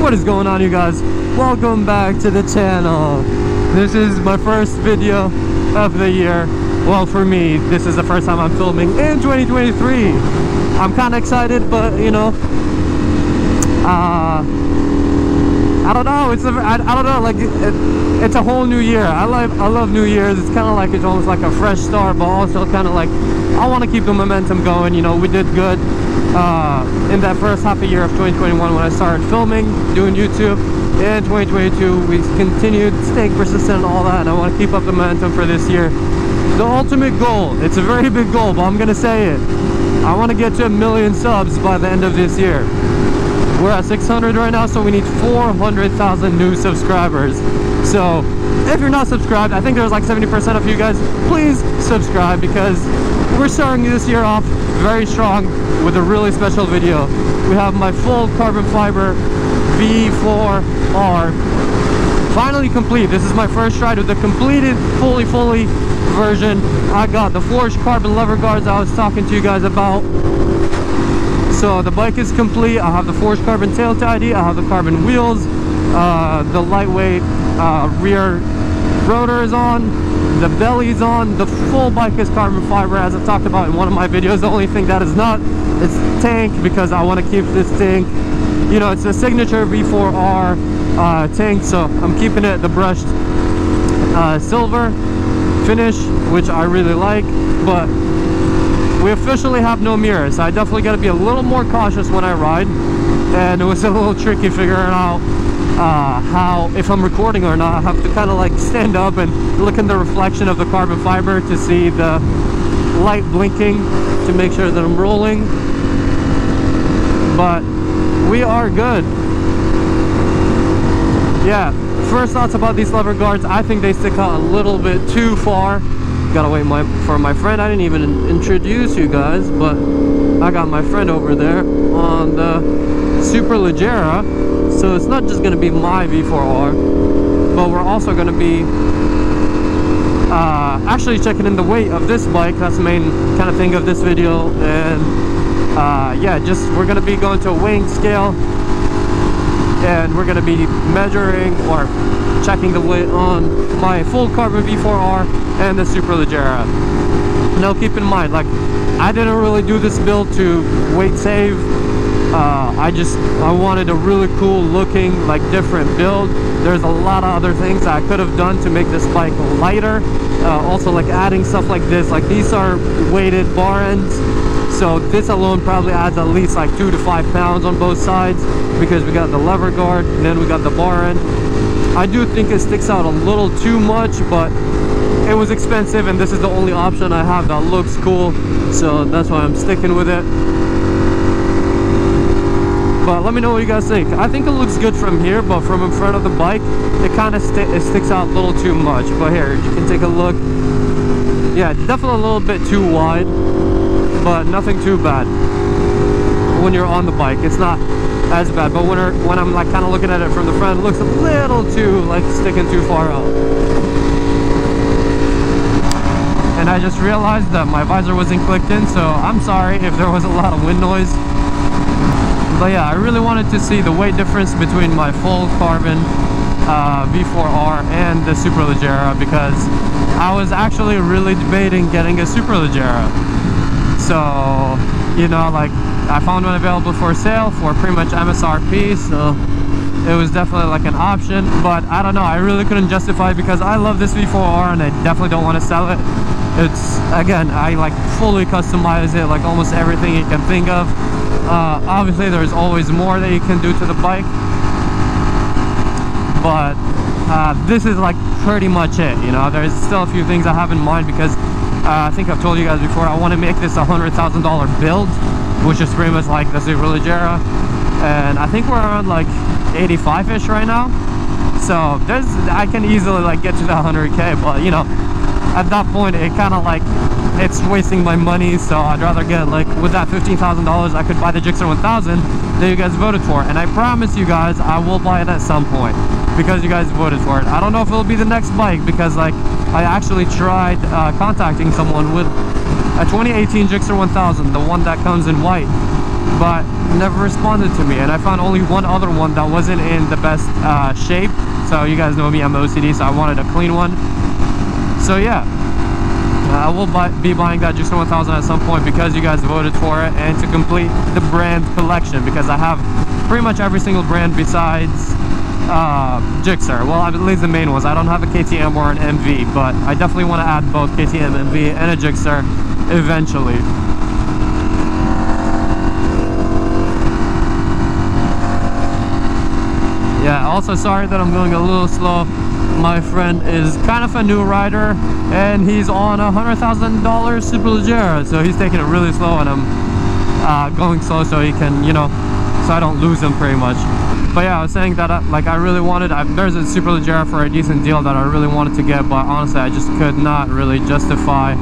What is going on, you guys? Welcome back to the channel. This is my first video of the year. Well, for me, this is the first time I'm filming in 2023. I'm kind of excited, but you know, I don't know. I don't know. Like it's a whole new year. I love New Year's. It's kind of like it's almost like a fresh start, but also kind of like I want to keep the momentum going. You know, we did good in that first half a year of 2021 when I started filming, doing YouTube. In 2022, we continued staying persistent and all that, and I want to keep up the momentum for this year. The ultimate goal. It's a very big goal, but I'm gonna say it. I want to get to 1 million subs by the end of this year. We're at 600 right now, so we need 400,000 new subscribers. So if you're not subscribed, I think there's like 70% of you guys, please subscribe, because we're starting this year off very strong with a really special video. We have my full carbon fiber V4R finally complete. This is my first ride with the completed fully version. I got the forged carbon lever guards I was talking to you guys about. So the bike is complete. I have the forged carbon tail tidy, I have the carbon wheels, the lightweight rear rotor is on, the belly's on, the full bike is carbon fiber as I've talked about in one of my videos. The only thing that is not is tank, because I want to keep this tank, you know, it's a signature V4R tank, so I'm keeping it the brushed silver finish, which I really like. But we officially have no mirrors, so I definitely got to be a little more cautious when I ride, and it was a little tricky figuring out how, if I'm recording or not, I have to kind of like stand up and look in the reflection of the carbon fiber to see the light blinking to make sure that I'm rolling. But we are good. Yeah, first thoughts about these lever guards. I think they stick out a little bit too far. Gotta wait for my friend. I didn't even introduce you guys, but I got my friend over there on the Superleggera. So it's not just gonna be my V4R, but we're also gonna be actually checking in the weight of this bike. That's the main kind of thing of this video. And yeah, just we're gonna be going to a weighing scale, and we're gonna be measuring or checking the weight on my full carbon V4R and the Superleggera. Now keep in mind, like, I didn't really do this build to weight save. I wanted a really cool looking, like, different build. There's a lot of other things I could have done to make this bike lighter. Also, like, adding stuff like this, like these are weighted bar ends, so this alone probably adds at least like 2 to 5 pounds on both sides, because we got the lever guard and then we got the bar end. I do think it sticks out a little too much, but it was expensive and this is the only option I have that looks cool, so that's why I'm sticking with it. But let me know what you guys think. I think it looks good from here, but from in front of the bike, it kind of sticks out a little too much. But here, you can take a look. Yeah, definitely a little bit too wide, but nothing too bad. When you're on the bike, it's not as bad. But when I'm like kind of looking at it from the front, it looks a little too, like, sticking too far out. And I just realized that my visor wasn't clicked in, so I'm sorry if there was a lot of wind noise. But yeah, I really wanted to see the weight difference between my full carbon V4R and the Superleggera, because I was actually really debating getting a Superleggera. So, you know, like, I found one available for sale for pretty much MSRP, so it was definitely like an option. But I don't know, I really couldn't justify it, because I love this V4R and I definitely don't want to sell it. It's, again, I like fully customize it, like almost everything you can think of. Obviously there's always more that you can do to the bike, but this is like pretty much it. You know, there's still a few things I have in mind, because I think I've told you guys before, I want to make this a $100,000 build, which is pretty much like the Superleggera, and I think we're around like 85-ish right now. So I can easily like get to the 100K, but you know, at that point it kind of like, it's wasting my money. So I'd rather get, like, with that $15,000 I could buy the Gixxer 1000 that you guys voted for, and I promise you guys I will buy it at some point, because you guys voted for it. I don't know if it'll be the next bike, because like I actually tried contacting someone with a 2018 Gixxer 1000, the one that comes in white, but never responded to me. And I found only one other one that wasn't in the best shape. So you guys know me, I'm OCD, so I wanted a clean one. So yeah, I will be buying that Gixxer 1000 at some point because you guys voted for it, and to complete the brand collection, because I have pretty much every single brand besides Gixxer. Well, at least the main ones. I don't have a KTM or an MV, but I definitely want to add both KTM, MV, and a Gixxer eventually. Yeah, also sorry that I'm going a little slow. My friend is kind of a new rider, and he's on a $100,000 Superleggera, so he's taking it really slow, and I'm going slow so he can, you know, so I don't lose him pretty much. But yeah, I was saying that like I really wanted, there's a Superleggera for a decent deal that I really wanted to get, but honestly I just could not really justify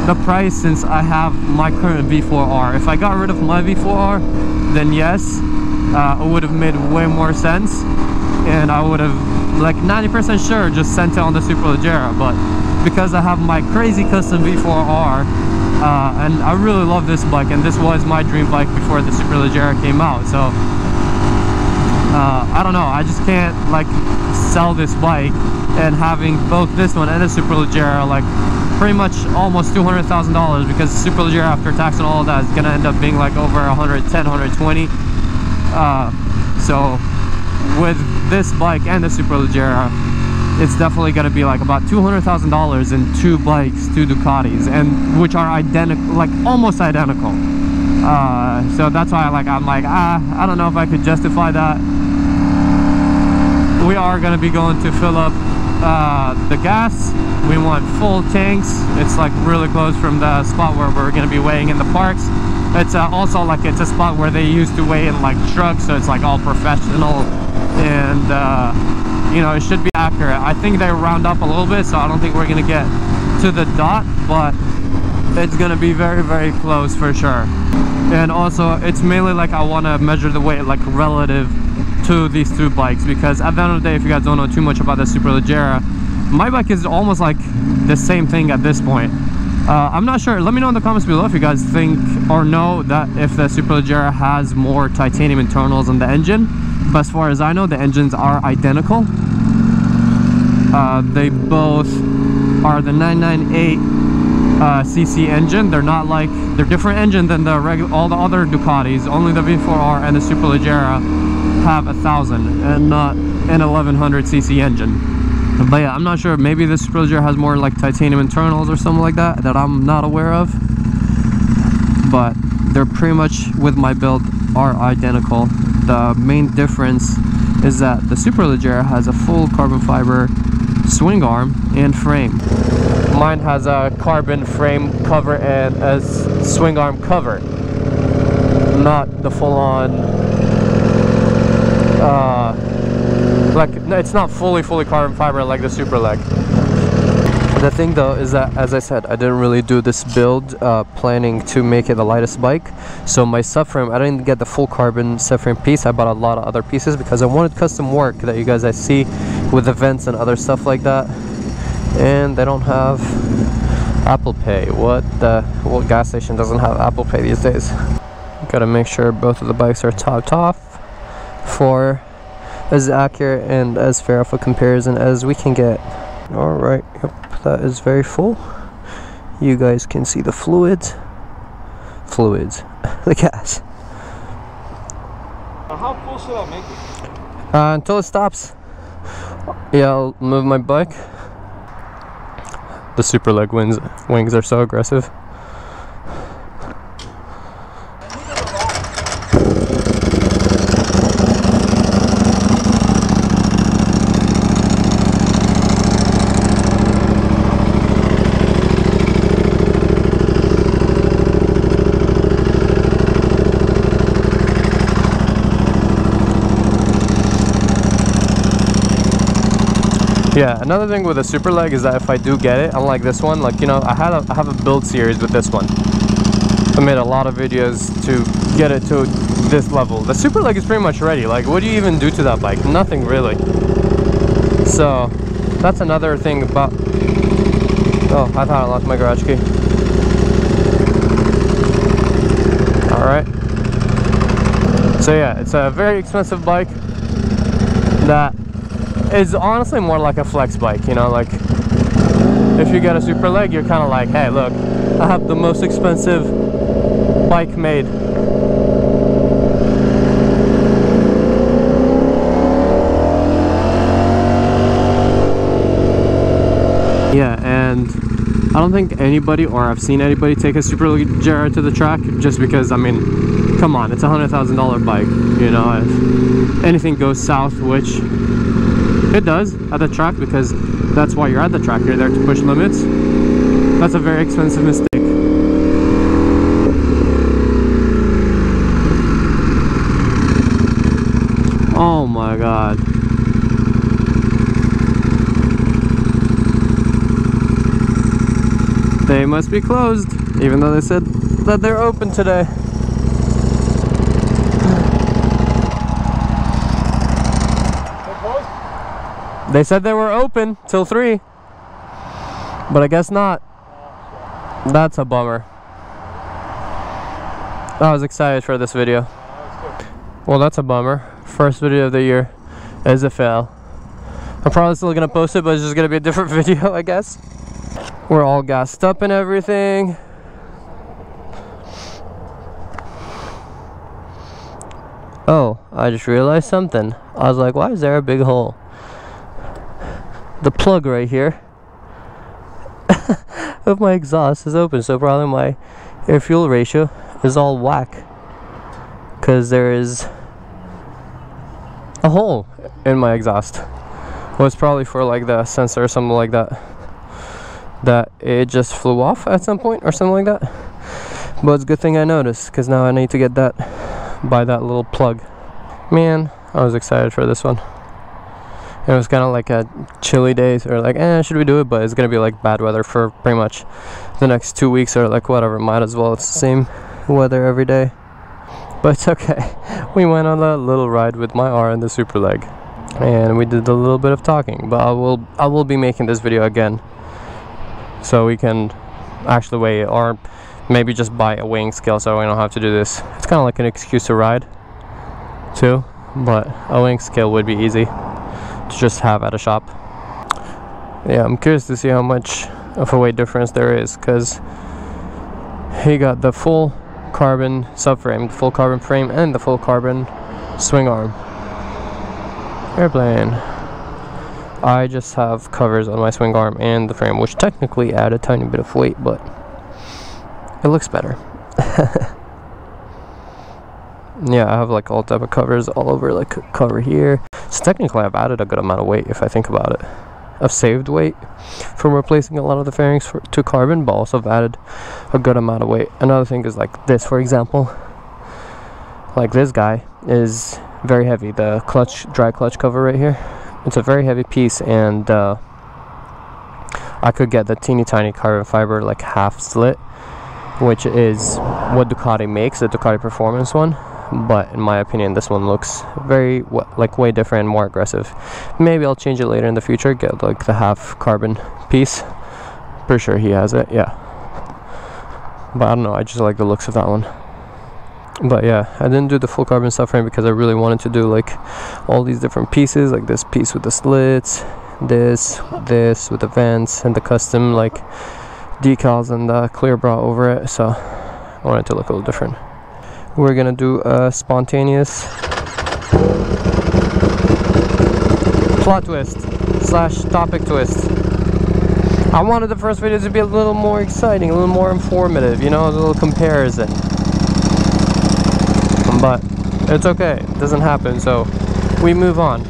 the price since I have my current V4R. If I got rid of my V4R, then yes, it would have made way more sense, and I would have like 90% sure just sent it on the Superleggera. But because I have my crazy custom V4R, and I really love this bike, and this was my dream bike before the Superleggera came out, so I don't know, I just can't like sell this bike and having both this one and the Superleggera like pretty much almost $200,000, because the Superleggera after tax and all of that is gonna end up being like over 110, 120. So with this bike and the Superleggera, it's definitely going to be like about $200,000 in two bikes, two Ducatis, and which are identical, like almost identical. So that's why I'm like, I don't know if I could justify that. We are going to be going to fill up the gas. We want full tanks. It's like really close from the spot where we're going to be weighing in the parks. It's also like it's a spot where they used to weigh in like trucks, so it's like all professional, and you know, it should be accurate. I think they round up a little bit, so I don't think we're gonna get to the dot, but it's gonna be very, very close for sure. And also it's mainly like I want to measure the weight like relative to these two bikes, because at the end of the day, if you guys don't know too much about the Superleggera, my bike is almost like the same thing at this point. I'm not sure. Let me know in the comments below if you guys think or know that if the Superleggera has more titanium internals in the engine. But as far as I know, the engines are identical. They both are the 998 cc engine. They're not like, they're different engine than the all the other Ducatis. Only the V4R and the Superleggera have 1,000 and not an 1100 cc engine. But yeah, I'm not sure. Maybe this Superleggera has more like titanium internals or something like that I'm not aware of. But they're pretty much, with my build, are identical. The main difference is that the Superleggera has a full carbon fiber swing arm and frame. Mine has a carbon frame cover and a swing arm cover, not the full-on like, it's not fully carbon fiber like the Superleg. The thing though is that, as I said, I didn't really do this build planning to make it the lightest bike. So my subframe, I didn't get the full carbon subframe piece. I bought a lot of other pieces because I wanted custom work that you guys I see with the vents and other stuff like that. And they don't have Apple Pay. What gas station doesn't have Apple Pay these days? Gotta make sure both of the bikes are topped off for as accurate and as fair of a comparison as we can get. All right, yep, that is very full. You guys can see the fluids, the gas. How full should I make it? Until it stops. Yeah, I'll move my bike. The Superleg wings are so aggressive. Yeah, another thing with a Superleg is that if I do get it, unlike this one, like, you know, I have a build series with this one. I made a lot of videos to get it to this level. The Superleg is pretty much ready. Like, what do you even do to that bike? Nothing really. So that's another thing about... Oh, I thought I lost my garage key. right? So yeah, it's a very expensive bike that is honestly more like a flex bike, you know, like if you get a Superleg, you're kind of like, hey, look, I have the most expensive bike made. Yeah, and I don't think anybody, or I've seen anybody take a Superleggera to the track, just because, I mean, come on, it's a $100,000 bike, you know, if anything goes south, which it does at the track, because that's why you're at the track, you're there to push limits. That's a very expensive mistake. Oh my god. They must be closed, even though they said that they're open today. They said they were open till 3, but I guess not. That's a bummer. I was excited for this video. Well, that's a bummer. First video of the year is a fail. I'm probably still gonna post it, but it's just gonna be a different video, I guess. We're all gassed up and everything. Oh, I just realized something. I was like, why is there a big hole? The plug right here of my exhaust is open, so probably my air fuel ratio is all whack, because there is a hole in my exhaust. Well, it's probably for like the sensor or something like that, that it just flew off at some point or something like that. But it's a good thing I noticed, because now I need to get that by that little plug. Man, I was excited for this one. It was kind of like a chilly day, or like, should we do it? But it's gonna be like bad weather for pretty much the next 2 weeks, or like whatever, might as well, it's the same weather every day. But it's okay. We went on a little ride with my R and the Superleg, and we did a little bit of talking. But I will be making this video again, so we can actually weigh it, or maybe just buy a weighing scale so we don't have to do this. It's kind of like an excuse to ride too, but a weighing scale would be easy to just have at a shop. Yeah, I'm curious to see how much of a weight difference there is, because he got the full carbon subframe, the full carbon frame, and the full carbon swing arm. Airplane. I just have covers on my swing arm and the frame, which technically add a tiny bit of weight, but it looks better. Yeah, I have like all type of covers all over, like cover here. So technically I've added a good amount of weight, if I think about it. I've saved weight from replacing a lot of the fairings to carbon, but also I've added a good amount of weight. Another thing is like this, for example. Like this guy is very heavy, the clutch, dry clutch cover right here. It's a very heavy piece, and I could get the teeny tiny carbon fiber like half slit, which is what Ducati makes, the Ducati Performance one. But in my opinion, this one looks very like way different, more aggressive. Maybe I'll change it later in the future, get like the half carbon piece. Pretty sure he has it, yeah. But I don't know, I just like the looks of that one. But yeah, I didn't do the full carbon subframe because I really wanted to do like all these different pieces, like this piece with the slits, this with the vents, and the custom like decals and the clear bra over it. So I wanted it to look a little different. We're gonna do a spontaneous plot twist / topic twist. I wanted the first video to be a little more exciting, a little more informative, you know, a little comparison. But it's okay, it doesn't happen, so we move on.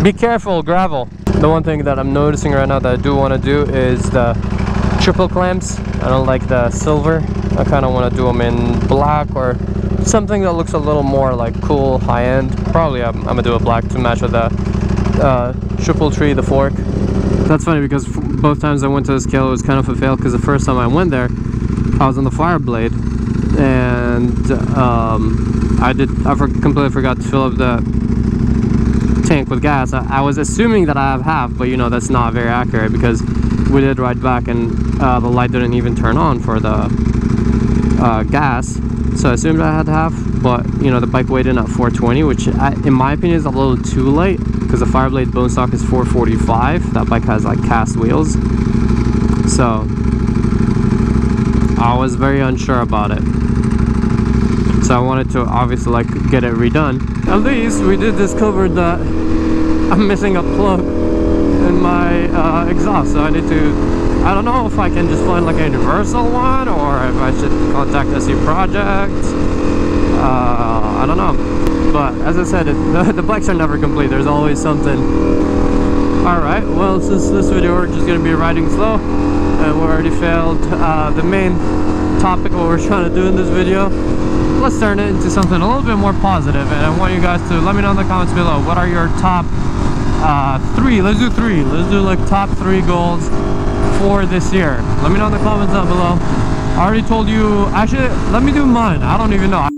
Be careful, gravel. The one thing that I'm noticing right now that I do want to do is the triple clamps. I don't like the silver. I kind of want to do them in black or something that looks a little more like cool, high-end. Probably I'm gonna do a black to match with the triple tree, the fork. That's funny because both times I went to the scale it was kind of a fail, because the first time I went there I was on the fire blade, and I completely forgot to fill up the tank with gas. I was assuming that I have half, but you know that's not very accurate, because we did ride back, and the light didn't even turn on for the gas, so I assumed I had half. But you know, the bike weighed in at 420, which in my opinion is a little too light, because the Fireblade bone stock is 445. That bike has like cast wheels, so I was very unsure about it. So I wanted to obviously like get it redone. At least we did discover that I'm missing a plug in my exhaust, so I need to, I don't know if I can just find like a universal one, or if I should contact SE Project. I don't know, but as I said, the bikes are never complete. There's always something. Alright, well, since this video we're just going to be riding slow, and we already failed the main topic what we're trying to do in this video, let's turn it into something a little bit more positive. And I want you guys to let me know in the comments below, what are your top three, let's do like top 3 goals for this year. Let me know in the comments down below. I already told you, actually let me do mine. I don't even know.